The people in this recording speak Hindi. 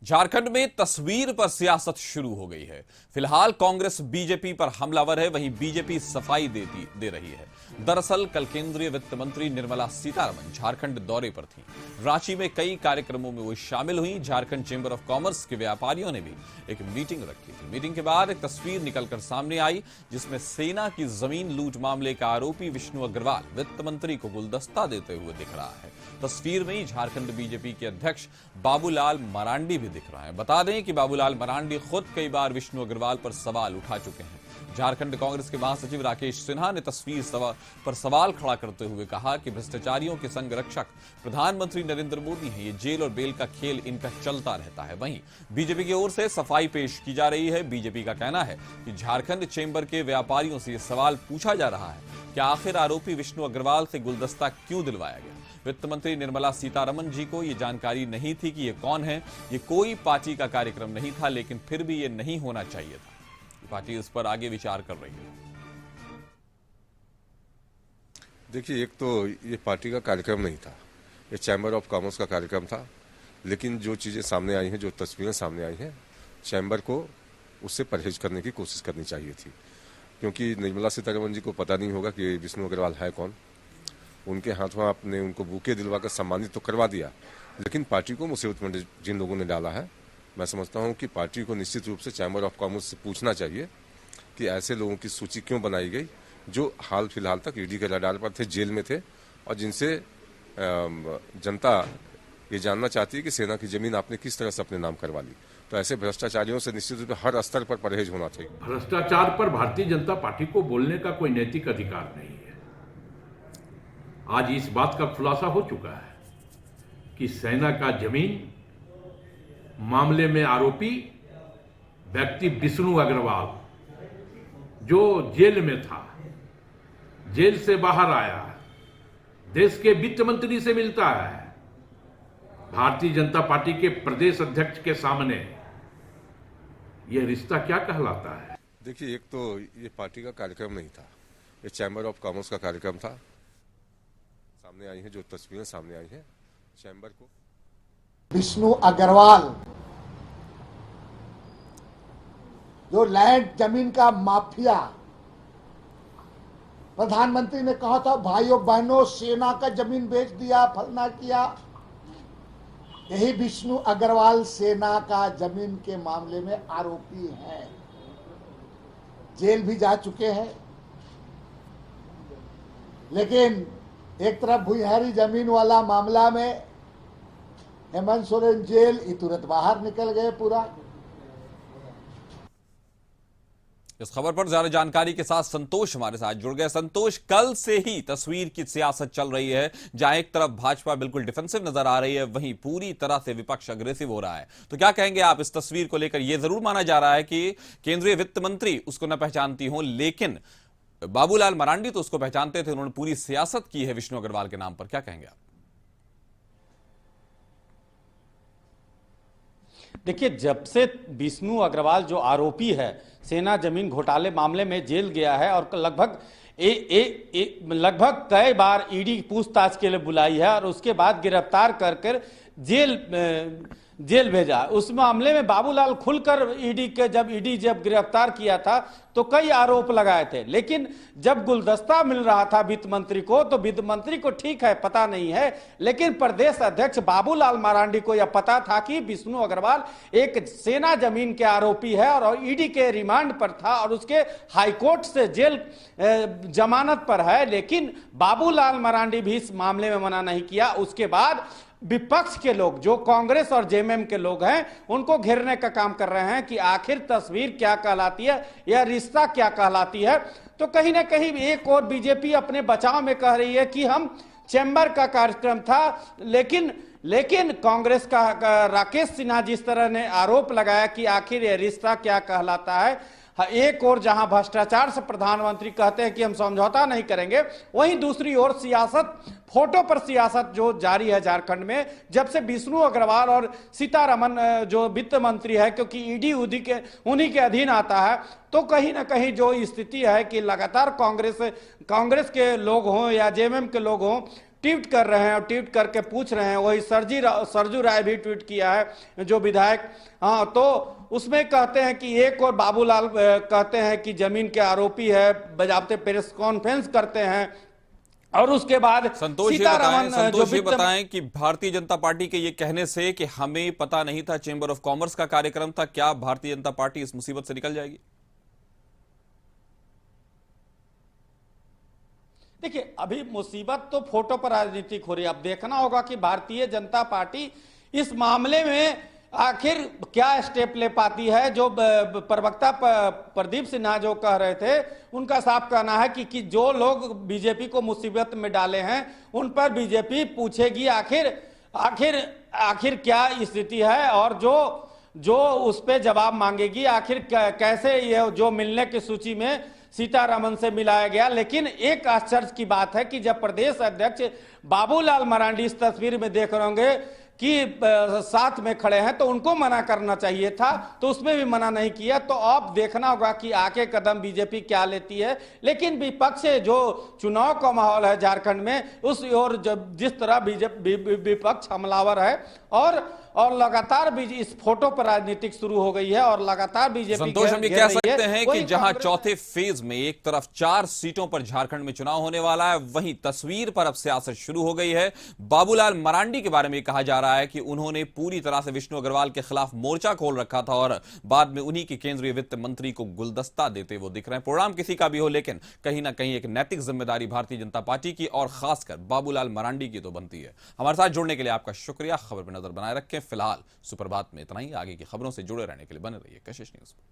झारखंड में तस्वीर पर सियासत शुरू हो गई है। फिलहाल कांग्रेस बीजेपी पर हमलावर है, वहीं बीजेपी सफाई दे रही है। दरअसल कल केंद्रीय वित्त मंत्री निर्मला सीतारमण झारखंड दौरे पर थीं। रांची में कई कार्यक्रमों में वो शामिल हुई। झारखंड चेंबर ऑफ कॉमर्स के व्यापारियों ने भी एक मीटिंग रखी थी। मीटिंग के बाद एक तस्वीर निकलकर सामने आई, जिसमें सेना की जमीन लूट मामले का आरोपी विष्णु अग्रवाल वित्त मंत्री को गुलदस्ता देते हुए दिख रहा है। तस्वीर में ही झारखंड बीजेपी के अध्यक्ष बाबूलाल मरांडी भी दिख रहा है। बता दें कि बाबूलाल मरांडी खुद कई बार विष्णु अग्रवाल पर सवाल उठा चुके हैं। झारखंड कांग्रेस के महासचिव राकेश सिन्हा ने तस्वीर पर सवाल खड़ा करते हुए कहा कि भ्रष्टाचारियों के संग रक्षक प्रधानमंत्री नरेंद्र मोदी हैं। ये जेल और बेल का खेल इनका चलता रहता है। वहीं बीजेपी की ओर से सफाई पेश की जा रही है। बीजेपी का कहना है कि झारखंड चेंबर के व्यापारियों से यह सवाल पूछा जा रहा है कि आखिर आरोपी विष्णु अग्रवाल से गुलदस्ता क्यों दिलवाया गया। वित्त मंत्री निर्मला सीतारमण जी को यह जानकारी नहीं थी कि ये कौन है। ये कोई पार्टी का कार्यक्रम नहीं था, लेकिन फिर भी ये नहीं होना चाहिए था। पार्टी इस पर आगे विचार कर रही है। देखिए, एक तो ये पार्टी का कार्यक्रम नहीं था, ये चैम्बर ऑफ कॉमर्स का कार्यक्रम था। लेकिन जो चीज़ें सामने आई हैं, जो तस्वीरें सामने आई हैं, चैम्बर को उससे परहेज करने की कोशिश करनी चाहिए थी। क्योंकि निर्मला सीतारमण जी को पता नहीं होगा कि विष्णु अग्रवाल है कौन। उनके हाथों आपने उनको बुके दिलवाकर सम्मानित तो करवा दिया, लेकिन पार्टी को मुसीबत में जिन लोगों ने डाला है, मैं समझता हूं कि पार्टी को निश्चित रूप से चैम्बर ऑफ कॉमर्स से पूछना चाहिए कि ऐसे लोगों की सूची क्यों बनाई गई जो हाल फिलहाल तक ईडी के रडार पर थे, जेल में थे, और जिनसे जनता ये जानना चाहती है कि सेना की जमीन आपने किस तरह से अपने नाम करवा ली। तो ऐसे भ्रष्टाचारियों से निश्चित रूप से हर स्तर पर परहेज होना चाहिए। भ्रष्टाचार पर भारतीय जनता पार्टी को बोलने का कोई नैतिक अधिकार नहीं है। आज इस बात का खुलासा हो चुका है कि सेना का जमीन मामले में आरोपी व्यक्ति विष्णु अग्रवाल, जो जेल में था, जेल से बाहर आया, देश के वित्त मंत्री से मिलता है, भारतीय जनता पार्टी के प्रदेश अध्यक्ष के सामने यह रिश्ता क्या कहलाता है। देखिए, एक तो ये पार्टी का कार्यक्रम नहीं था, ये चैम्बर ऑफ कॉमर्स का कार्यक्रम था। सामने आई हैं जो तस्वीरें सामने आई हैं, चैम्बर को विष्णु अग्रवाल जो लैंड जमीन का माफिया, प्रधानमंत्री ने कहा था भाइयों बहनों सेना का जमीन बेच दिया, फलना किया। यही विष्णु अग्रवाल सेना का जमीन के मामले में आरोपी हैं, जेल भी जा चुके हैं। लेकिन एक तरफ भुइहारी जमीन वाला मामला में हेमंत सोरेन जेल, ये तुरंत बाहर निकल गए पूरा। इस खबर पर ज्यादा जानकारी के साथ संतोष हमारे साथ जुड़ गए। संतोष, कल से ही तस्वीर की सियासत चल रही है, जहां एक तरफ भाजपा बिल्कुल डिफेंसिव नजर आ रही है, वहीं पूरी तरह से विपक्ष अग्रेसिव हो रहा है। तो क्या कहेंगे आप इस तस्वीर को लेकर? यह जरूर माना जा रहा है कि केंद्रीय वित्त मंत्री उसको न पहचानती हो, लेकिन बाबूलाल मरांडी तो उसको पहचानते थे। उन्होंने पूरी सियासत की है विष्णु अग्रवाल के नाम पर। क्या कहेंगे आप? देखिए, जब से विष्णु अग्रवाल जो आरोपी है सेना जमीन घोटाले मामले में जेल गया है और लगभग कई बार ईडी पूछताछ के लिए बुलाई है और उसके बाद गिरफ्तार कर जेल भेजा। उस मामले में बाबूलाल खुलकर ईडी जब गिरफ्तार किया था तो कई आरोप लगाए थे। लेकिन जब गुलदस्ता मिल रहा था वित्त मंत्री को, तो वित्त मंत्री को ठीक है पता नहीं है, लेकिन प्रदेश अध्यक्ष बाबूलाल मरांडी को यह पता था कि विष्णु अग्रवाल एक सेना जमीन के आरोपी है और ईडी के रिमांड पर था और उसके हाईकोर्ट से जेल जमानत पर है। लेकिन बाबूलाल मरांडी भी इस मामले में मना नहीं किया। उसके बाद विपक्ष के लोग, जो कांग्रेस और जेएमएम के लोग हैं, उनको घेरने का काम कर रहे हैं कि आखिर तस्वीर क्या कहलाती है, यह रिश्ता क्या कहलाती है। तो कहीं ना कहीं एक और बीजेपी अपने बचाव में कह रही है कि हम चैम्बर का कार्यक्रम था, लेकिन कांग्रेस का राकेश सिन्हा जिस तरह ने आरोप लगाया कि आखिर यह रिश्ता क्या कहलाता है। एक और जहां भ्रष्टाचार से प्रधानमंत्री कहते हैं कि हम समझौता नहीं करेंगे, वहीं दूसरी ओर सियासत, फोटो पर सियासत जो जारी है झारखंड में, जब से विष्णु अग्रवाल और सीतारमण जो वित्त मंत्री है, क्योंकि ईडी उन्हीं के अधीन आता है, तो कहीं ना कहीं जो स्थिति है कि लगातार कांग्रेस के लोग हों या जेएमएम के लोग हों, ट्वीट कर रहे हैं और ट्वीट करके पूछ रहे हैं। वही सरजू राय भी ट्वीट किया है, जो विधायक। हाँ, तो उसमें कहते हैं कि एक और बाबूलाल कहते हैं कि जमीन के आरोपी है, बजाबते प्रेस कॉन्फ्रेंस करते हैं। और उसके बाद संतोष ये बताएं कि भारतीय जनता पार्टी के ये कहने से कि हमें पता नहीं था, चेंबर ऑफ कॉमर्स का कार्यक्रम था, क्या भारतीय जनता पार्टी इस मुसीबत से निकल जाएगी? देखिए, अभी मुसीबत तो फोटो पर राजनीतिक हो रही है। अब देखना होगा कि भारतीय जनता पार्टी इस मामले में आखिर क्या स्टेप ले पाती है। जो प्रवक्ता प्रदीप सिन्हा जो कह रहे थे, उनका साफ कहना है कि जो लोग बीजेपी को मुसीबत में डाले हैं उन पर बीजेपी पूछेगी आखिर क्या स्थिति है, और जो उस पे जवाब मांगेगी। आखिर कैसे ये जो मिलने की सूची में सीतारमन से मिलाया गया। लेकिन एक आश्चर्य की बात है कि जब प्रदेश अध्यक्ष बाबूलाल मरांडी इस तस्वीर में देख रहे होंगे कि साथ में खड़े हैं, तो उनको मना करना चाहिए था, तो उसमें भी मना नहीं किया। तो अब देखना होगा कि आगे कदम बीजेपी क्या लेती है। लेकिन विपक्ष जो चुनाव का माहौल है झारखंड में, उस ओर जब जिस तरह विपक्ष हमलावर है और लगातार इस फोटो पर राजनीतिक शुरू हो गई है और लगातार बीजेपी संतोष, हम ये कह सकते हैं कि जहां चौथे फेज में एक तरफ 4 सीटों पर झारखंड में चुनाव होने वाला है, वहीं तस्वीर पर अब सियासत शुरू हो गई है। बाबूलाल मरांडी के बारे में कहा जा रहा है कि उन्होंने पूरी तरह से विष्णु अग्रवाल के खिलाफ मोर्चा खोल रखा था और बाद में उन्हीं के केंद्रीय वित्त मंत्री को गुलदस्ता देते वो दिख रहे हैं। परिणाम किसी का भी हो, लेकिन कहीं ना कहीं एक नैतिक जिम्मेदारी भारतीय जनता पार्टी की और खासकर बाबूलाल मरांडी की तो बनती है। हमारे साथ जुड़ने के लिए आपका शुक्रिया। खबर पर नजर बनाए रखें। फिलहाल सुप्रभात में इतना ही। आगे की खबरों से जुड़े रहने के लिए बने रहिए कशिश न्यूज पर।